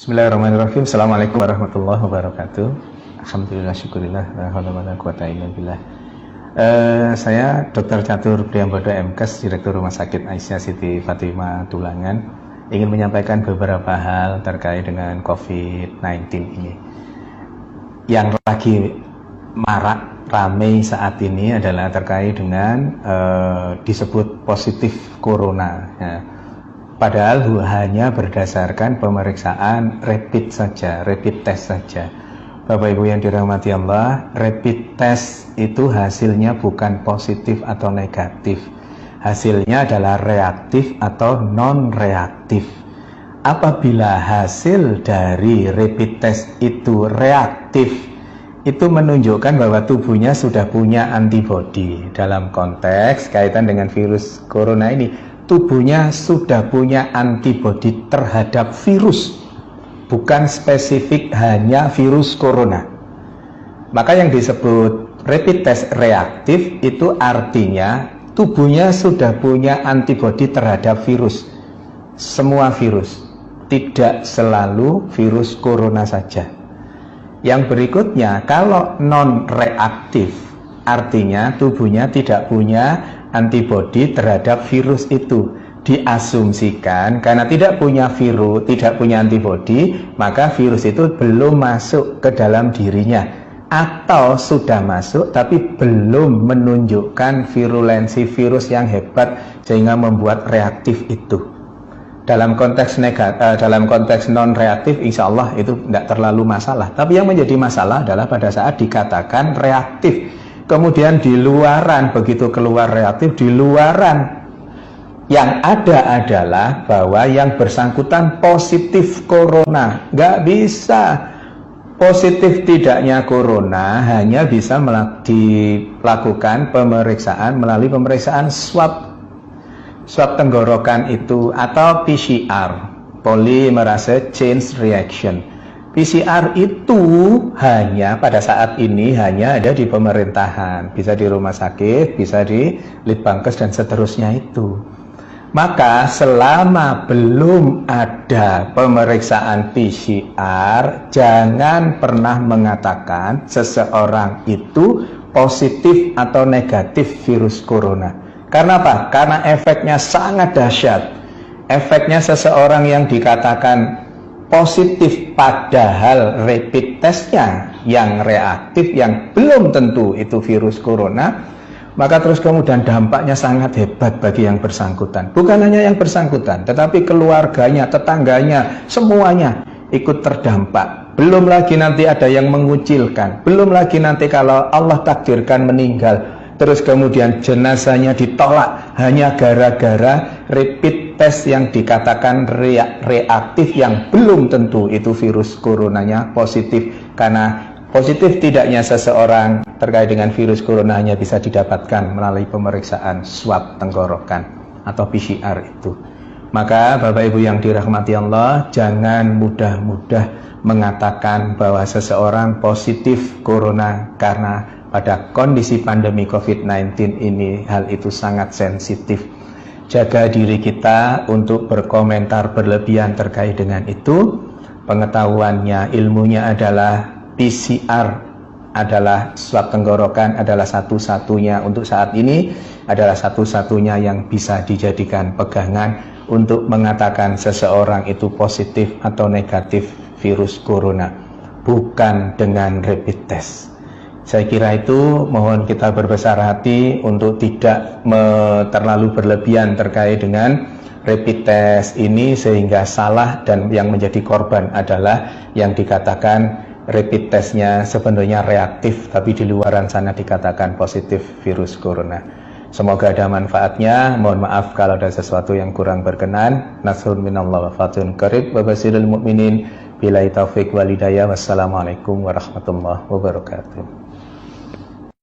Bismillahirrahmanirrahim. Assalamualaikum warahmatullahi wabarakatuh. Alhamdulillah, syukurillah, la haula wala quwata illa billah. Saya Dr. Catur Priambodo MKes, Direktur Rumah Sakit Aisyah Siti Fatimah Tulangan, ingin menyampaikan beberapa hal terkait dengan COVID-19 ini. Yang lagi marak ramai saat ini adalah terkait dengan disebut positif corona. Ya. Padahal hanya berdasarkan pemeriksaan rapid saja, rapid test saja. Bapak Ibu yang dirahmati Allah, rapid test itu hasilnya bukan positif atau negatif. Hasilnya adalah reaktif atau non-reaktif. Apabila hasil dari rapid test itu reaktif, itu menunjukkan bahwa tubuhnya sudah punya antibodi. Dalam konteks kaitan dengan virus corona ini, tubuhnya sudah punya antibodi terhadap virus, bukan spesifik hanya virus corona. Maka yang disebut rapid test reaktif itu artinya tubuhnya sudah punya antibodi terhadap virus, semua virus, tidak selalu virus corona saja. Yang berikutnya, kalau non reaktif artinya tubuhnya tidak punya antibodi terhadap virus itu. Diasumsikan karena tidak punya virus, tidak punya antibodi, maka virus itu belum masuk ke dalam dirinya, atau sudah masuk tapi belum menunjukkan virulensi virus yang hebat sehingga membuat reaktif itu. Dalam konteks dalam konteks non reaktif, insya Allah itu tidak terlalu masalah. Tapi yang menjadi masalah adalah pada saat dikatakan reaktif, kemudian di luaran, begitu keluar reaktif, di luaran yang ada adalah bahwa yang bersangkutan positif corona. Nggak bisa. Positif tidaknya corona hanya bisa dilakukan pemeriksaan melalui pemeriksaan swab tenggorokan itu, atau PCR, polymerase chain reaction. PCR itu hanya pada saat ini hanya ada di pemerintahan, bisa di rumah sakit, bisa di Litbangkes dan seterusnya itu. Maka selama belum ada pemeriksaan PCR, jangan pernah mengatakan seseorang itu positif atau negatif virus corona. Karena apa? Karena efeknya sangat dahsyat. Efeknya seseorang yang dikatakan positif padahal rapid testnya yang reaktif, yang belum tentu itu virus corona, maka terus kemudian dampaknya sangat hebat bagi yang bersangkutan. Bukan hanya yang bersangkutan, tetapi keluarganya, tetangganya, semuanya ikut terdampak. Belum lagi nanti ada yang mengucilkan, belum lagi nanti kalau Allah takdirkan meninggal, terus kemudian jenazahnya ditolak hanya gara-gara rapid test yang dikatakan reaktif, yang belum tentu itu virus coronanya positif. Karena positif tidaknya seseorang terkait dengan virus corona hanya bisa didapatkan melalui pemeriksaan swab tenggorokan atau PCR itu. Maka Bapak Ibu yang dirahmati Allah, jangan mudah-mudah mengatakan bahwa seseorang positif corona, karena pada kondisi pandemi COVID-19 ini hal itu sangat sensitif. Jaga diri kita untuk berkomentar berlebihan terkait dengan itu. Pengetahuannya, ilmunya adalah PCR adalah swab tenggorokan, adalah satu-satunya untuk saat ini, adalah satu-satunya yang bisa dijadikan pegangan untuk mengatakan seseorang itu positif atau negatif virus corona, bukan dengan rapid test. Saya kira itu, mohon kita berbesar hati untuk tidak terlalu berlebihan terkait dengan rapid test ini sehingga salah, dan yang menjadi korban adalah yang dikatakan rapid testnya sebenarnya reaktif tapi di luaran sana dikatakan positif virus corona. Semoga ada manfaatnya. Mohon maaf kalau ada sesuatu yang kurang berkenan. Nasrun minallah wa fatun qarib wa basirul mu'minin. Billahi taufiq wal hidayah. Wassalamualaikum warahmatullahi wabarakatuh.